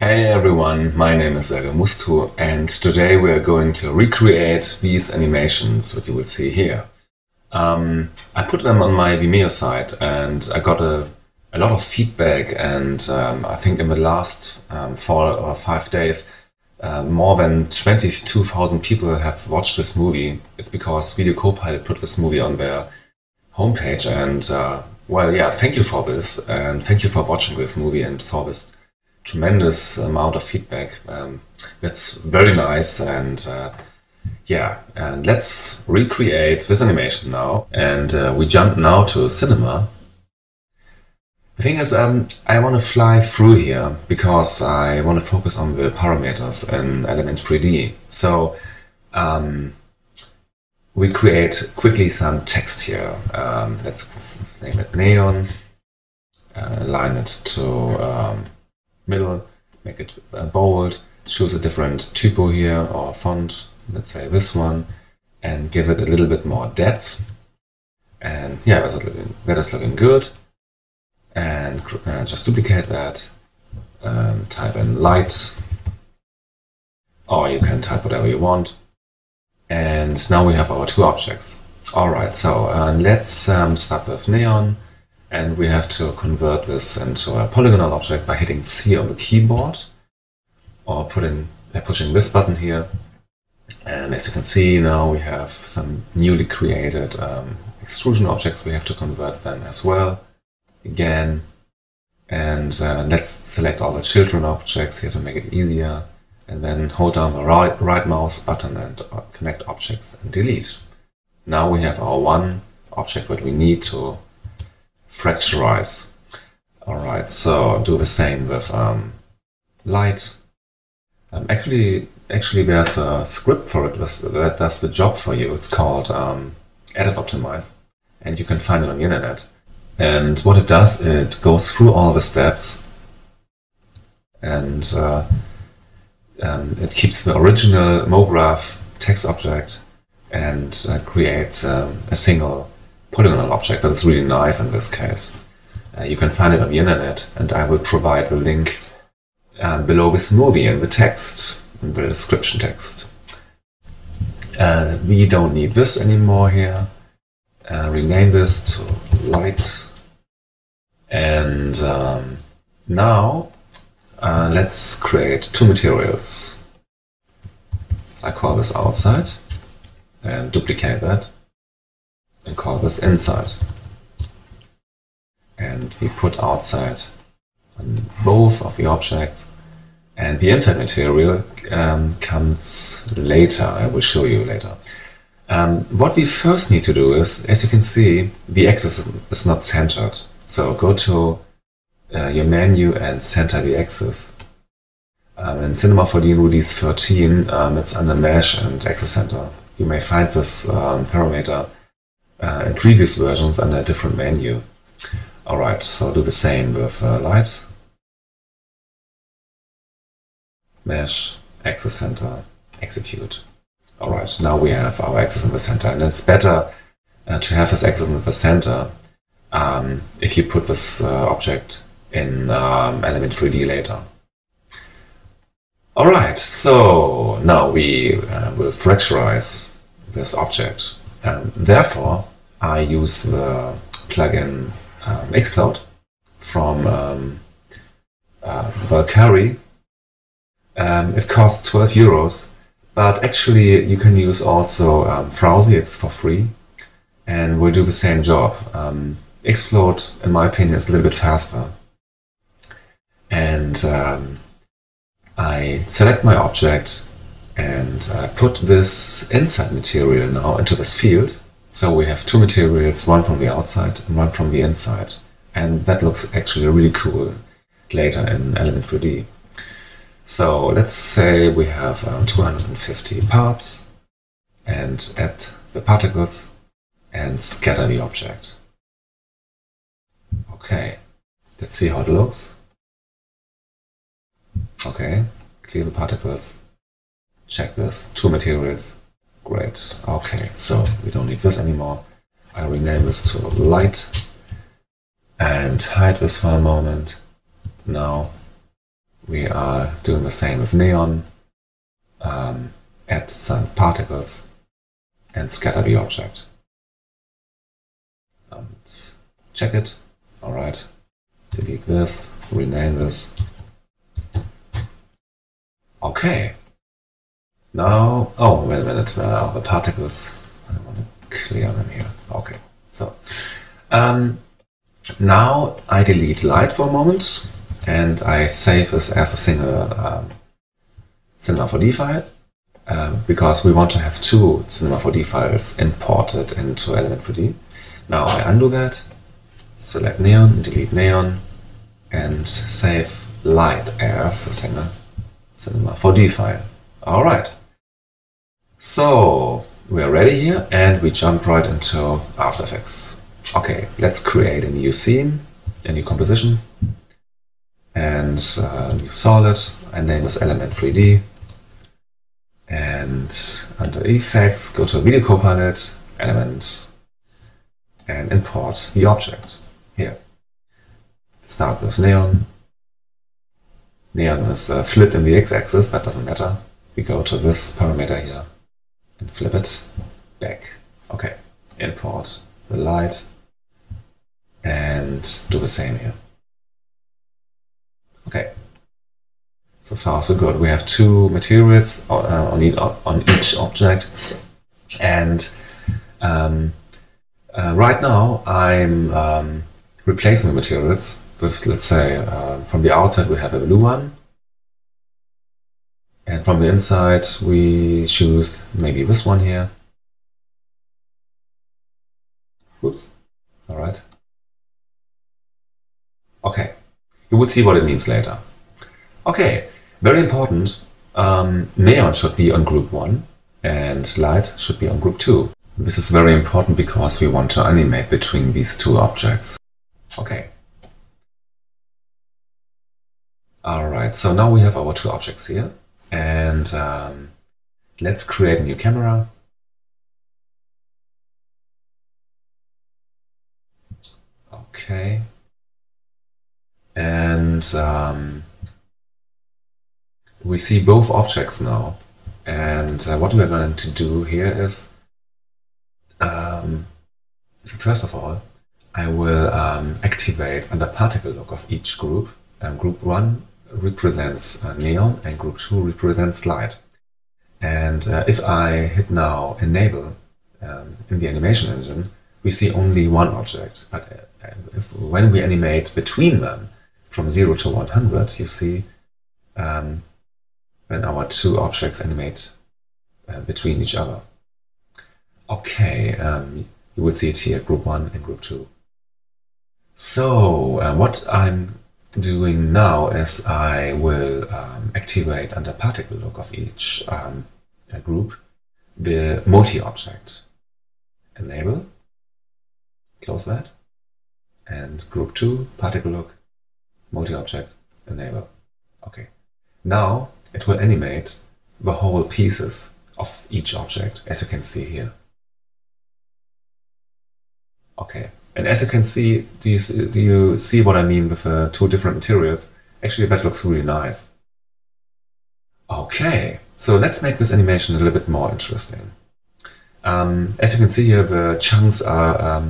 Hey everyone, my name is Serge Mustu, and today we are going to recreate these animations that you will see here. I put them on my Vimeo site and I got a lot of feedback, and I think in the last 4 or 5 days more than 22,000 people have watched this movie. It's because Video Copilot put this movie on their homepage, and well, yeah, thank you for this, and thank you for watching this movie and for this tremendous amount of feedback. That's very nice, and yeah, and let's recreate this animation now, and we jump now to cinema. The thing is, I want to fly through here because I want to focus on the parameters in Element 3D. So we create quickly some text here. Let's name it neon, align it to middle, make it bold, choose a different typo here or font, let's say this one, and give it a little bit more depth. And yeah, that is looking good. And just duplicate that, type in light, or you can type whatever you want. And now we have our two objects. Alright, so let's start with neon. And we have to convert this into a polygonal object by hitting C on the keyboard, or pushing this button here. And as you can see, now we have some newly created extrusion objects. We have to convert them as well, again. And let's select all the children objects here to make it easier. And then hold down the right mouse button and connect objects and delete. Now we have our one object that we need to fracturize. Alright, so do the same with light. Actually there's a script for it that does the job for you. It's called Edit Optimize, and you can find it on the internet. And what it does, it goes through all the steps, and it keeps the original MoGraph text object and creates a single polygonal object. That is really nice in this case. You can find it on the internet, and I will provide the link below this movie in the text, in the description text. We don't need this anymore here. Rename this to light. And now let's create two materials. I call this outside and duplicate that, and call this inside. And we put outside on both of the objects, and the inside material comes later. I will show you later. What we first need to do is, as you can see, the axis is not centered. So go to your menu and center the axis. In Cinema 4D release 13, it's under Mesh and Axis Center. You may find this parameter in previous versions under a different menu. Alright, so do the same with light, mesh, axis center, execute. Alright, now we have our axis in the center, and it's better to have this axis in the center if you put this object in Element 3D later. Alright, so now we will fracturize this object. Therefore, I use the plugin Explode from Valkyrie. It costs 12 euros, but actually you can use also Frowsy, it's for free, and will do the same job. Explode, in my opinion, is a little bit faster. And I select my object and put this inside material now into this field. So we have two materials, one from the outside and one from the inside. And that looks actually really cool later in Element 3D. So let's say we have 250 parts, and add the particles and scatter the object. Okay, let's see how it looks. Okay, clear the particles. Check this, two materials. Great. Okay, so we don't need this anymore. I rename this to light and hide this for a moment. Now we are doing the same with neon. Add some particles and scatter the object. Check it. Alright. Delete this. Rename this. Okay. Now, oh, wait a minute. The particles. I want to clear them here. Okay. So, now I delete light for a moment and I save this as a single Cinema4D file because we want to have two Cinema4D files imported into Element4D. Now I undo that, select neon, delete neon, and save light as a single Cinema4D file. Alright, so we're ready here and we jump right into After Effects. Okay, let's create a new scene, a new composition, and new solid. I name this Element3D. And under Effects, go to Video Copilot, Element, and import the object here. Start with neon. Neon is flipped in the x-axis, but doesn't matter. We go to this parameter here and flip it back. Okay, import the light and do the same here. Okay, so far so good. We have two materials on each object, and right now I'm replacing the materials with, let's say, from the outside we have a blue one, and from the inside we choose maybe this one here. Oops. All right. Okay. You will see what it means later. Okay, very important. Neon should be on group 1 and light should be on group 2. This is very important because we want to animate between these two objects. Okay. Alright, so now we have our two objects here, and let's create a new camera. Okay. And we see both objects now. And what we're going to do here is, first of all, I will activate under particle look of each group. Group 1 represents neon and group 2 represents light. And if I hit now enable in the animation engine, we see only one object. But when we animate between them from 0 to 100, you see when our two objects animate between each other. Okay, you will see it here, group 1 and group 2. So what I'm doing now is I will activate under particle look of each group the multi-object. Enable, close that, and group 2, particle look, multi-object, enable. Okay, now it will animate the whole pieces of each object, as you can see here. Okay, and as you can see, do you see what I mean with two different materials? Actually, that looks really nice. Okay, so let's make this animation a little bit more interesting. As you can see here, the chunks are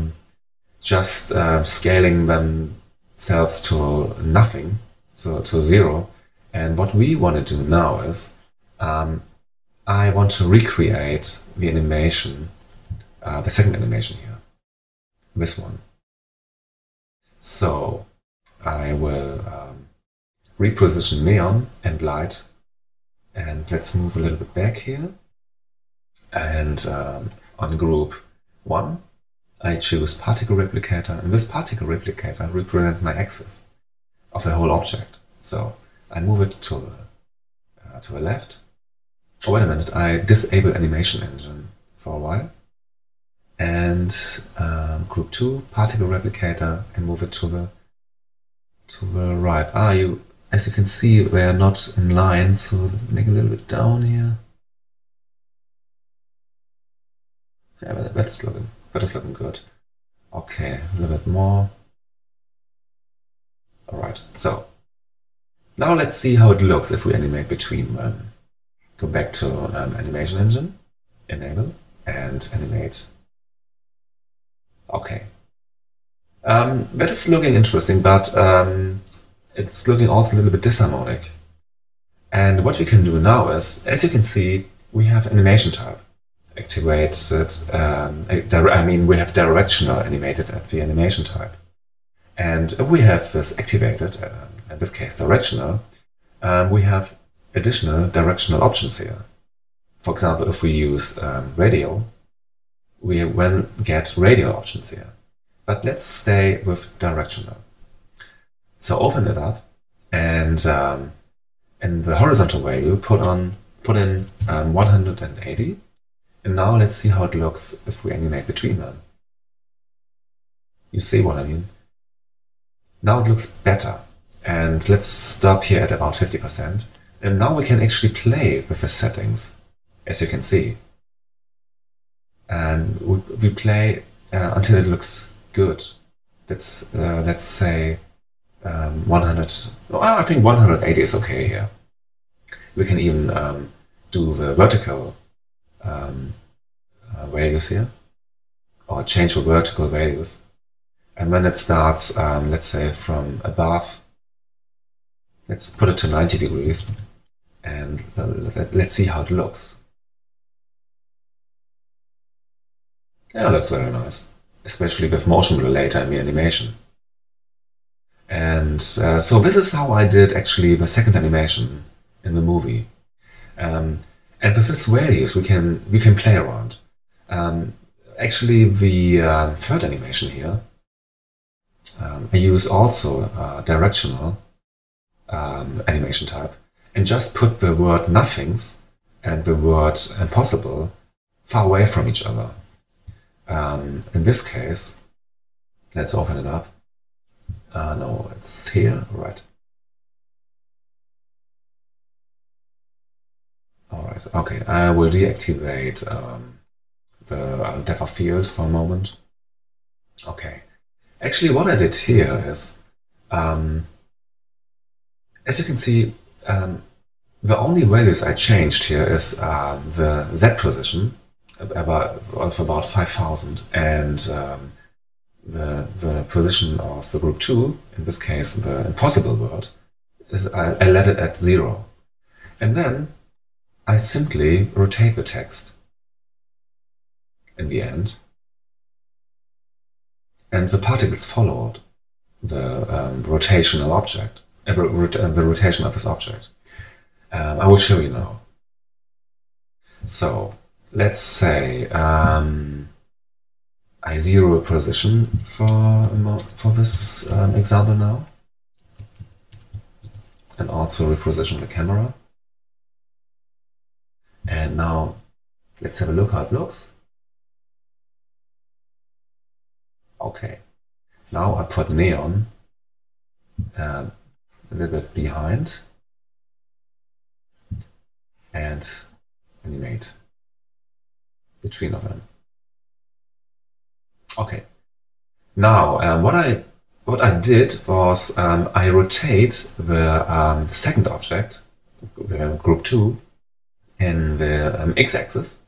just scaling themselves to nothing, so to 0. And what we want to do now is, I want to recreate the animation, the second animation here, this one. So I will reposition neon and light, and let's move a little bit back here. And on group 1, I choose particle replicator, and this particle replicator represents my axis of the whole object. So I move it to the left. Oh, wait a minute, I disable animation engine for a while. And group 2, particle replicator, and move it to the right. As you can see, they are not in line, so make a little bit down here. Yeah, that is looking good. Okay, a little bit more. Alright, so Now let's see how it looks if we animate between them. Go back to Animation Engine, Enable, and Animate. Okay. That is looking interesting, but it's looking also a little bit disharmonic. And what we can do now is, as you can see, we have animation type activated. We have directional animated at the animation type. And if we have this activated, in this case directional, we have additional directional options here. For example, if we use radial, we will get radial options here. But let's stay with directional. So open it up, and in the horizontal value, put in 180. And now let's see how it looks if we animate between them. You see what I mean? Now it looks better. And let's stop here at about 50%. And now we can actually play with the settings, as you can see. And we play until it looks good. Let's say 100. Oh, I think 180 is okay here. We can even do the vertical values here, or change the vertical values. And when it starts, let's say from above, let's put it to 90 degrees, and let's see how it looks. Yeah, it looks very nice, especially with motion blur later in the animation. And so this is how I did actually the second animation in the movie. And with these values we can play around. Actually, the third animation here, I use also directional animation type, and just put the word nothings and the word impossible far away from each other. In this case, let's open it up. No, it's here, right. Alright, okay, I will deactivate the depth of field for a moment. Okay, actually what I did here is, as you can see, the only values I changed here is the Z position of about 5000, and the position of the group 2, in this case the impossible word, is I let it at 0. And then I simply rotate the text in the end, and the particles followed the rotational object, the rotation of this object. I will show you now. So let's say I zero a position for this example now, and also reposition the camera. And now let's have a look how it looks. Okay, now I put neon a little bit behind and animate between of them. Okay, now what I did was I rotate the second object, the group 2, in the x-axis.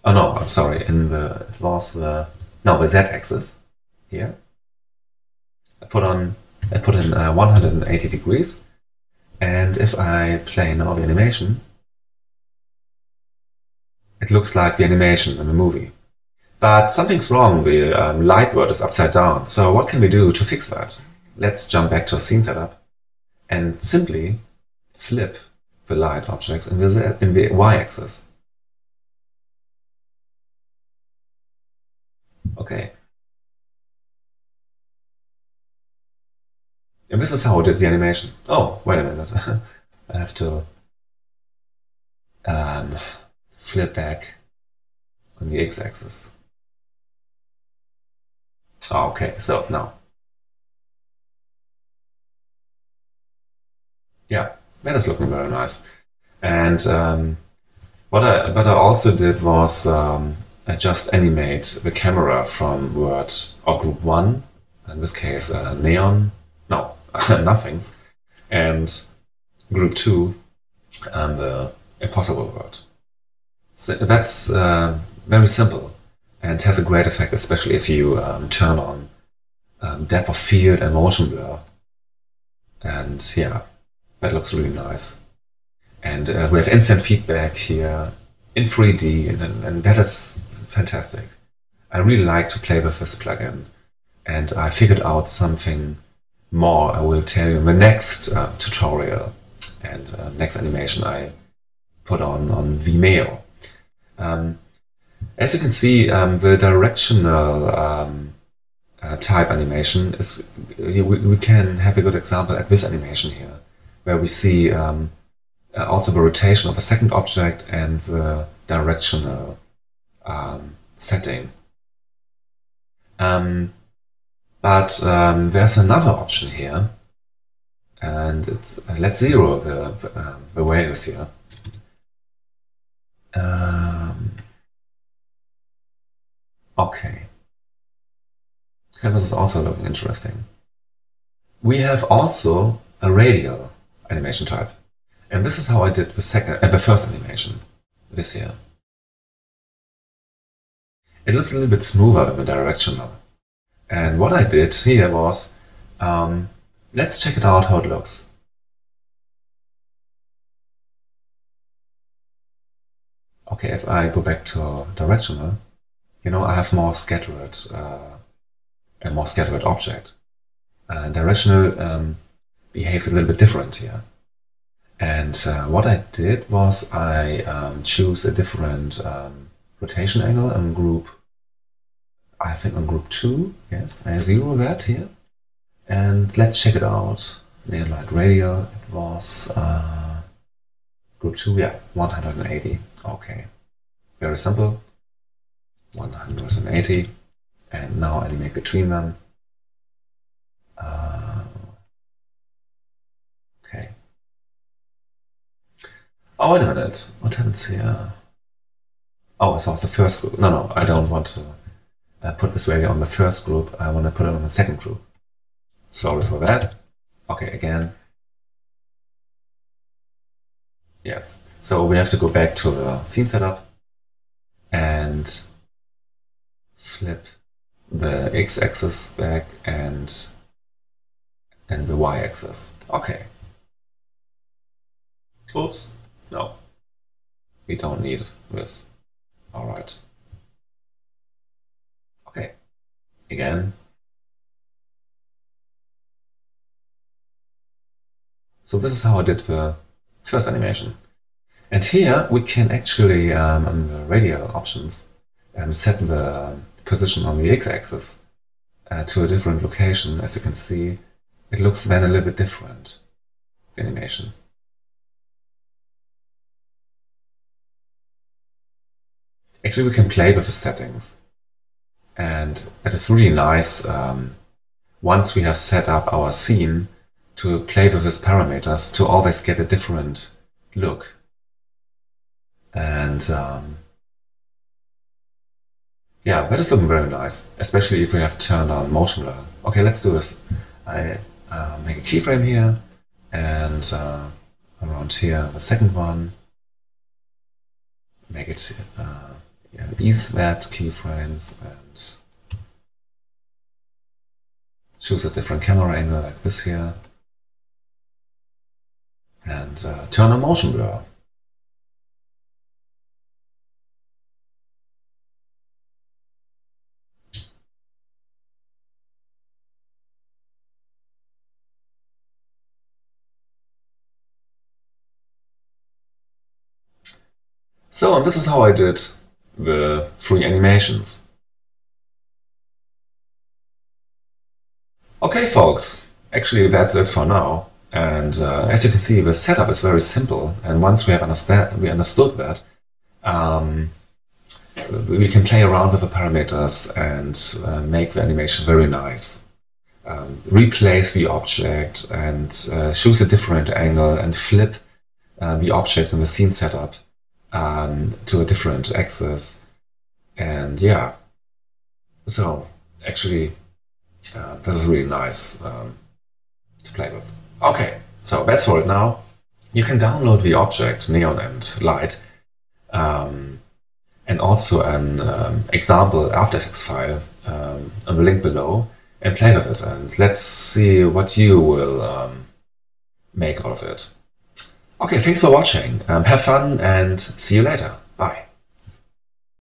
Oh no, I'm sorry, the z-axis here. I put in 180 degrees, and if I play now the animation, it looks like the animation in the movie. But something's wrong, the light word is upside down. So what can we do to fix that? Let's jump back to scene setup and simply flip the light objects in the y-axis. Okay. And this is how I did the animation. Oh, wait a minute. I have to flip back on the x-axis. Okay, so now. Yeah, that is looking very nice. And what I also did was I just animate the camera from word or group 1, in this case neon, no, nothings, and group 2 the impossible word. So that's very simple and has a great effect, especially if you turn on depth of field and motion blur. And yeah, that looks really nice. And we have instant feedback here in 3D, and that is fantastic. I really like to play with this plugin, and I figured out something more I will tell you in the next tutorial and next animation I put on Vimeo. As you can see, the directional type animation is, we can have a good example at this animation here, where we see also the rotation of a second object and the directional setting. But there's another option here, and it's let's zero the values here. Okay, and this is also looking interesting. We have also a radial animation type, and this is how I did the first animation this here. It looks a little bit smoother than the directional. And what I did here was, let's check it out how it looks. Okay, if I go back to directional, you know, I have more scattered, a more scattered object. Directional behaves a little bit different here. And what I did was I choose a different rotation angle on group, I think on group 2, yes, I zero that here. And let's check it out. Near light radial, it was group 2, yeah, 180. Okay, very simple. 180, and now animate between them. Okay. Oh, wait a minute. What happens here? Oh, it was the first group. No, I don't want to put this value on the first group. I want to put it on the second group. Sorry for that. Okay, again. Yes. So we have to go back to the scene setup and flip the x-axis back and the y-axis. Okay. Oops. No. We don't need this. Alright. Okay. Again. So this is how I did the first animation. And here we can actually, on the radial options, set the position on the x-axis to a different location. As you can see, it looks then a little bit different, the animation. Actually, we can play with the settings. And it is really nice, once we have set up our scene, to play with these parameters to always get a different look. And yeah, that is looking very nice, especially if we have turned on motion blur. Okay, let's do this. I make a keyframe here, and around here the second one. Make it yeah, these that keyframes, and choose a different camera angle like this here, and turn on motion blur. So, and this is how I did the 3 animations. Okay, folks, actually that's it for now. And as you can see, the setup is very simple. And once we have understood that, we can play around with the parameters and make the animation very nice. Replace the object and choose a different angle and flip the object in the scene setup to a different axis. And yeah, so actually this is really nice to play with. Okay, so that's for it now. You can download the object neon and light, and also an example After Effects file on the link below, and play with it. And let's see what you will make out of it. Okay, thanks for watching. Have fun and see you later. Bye.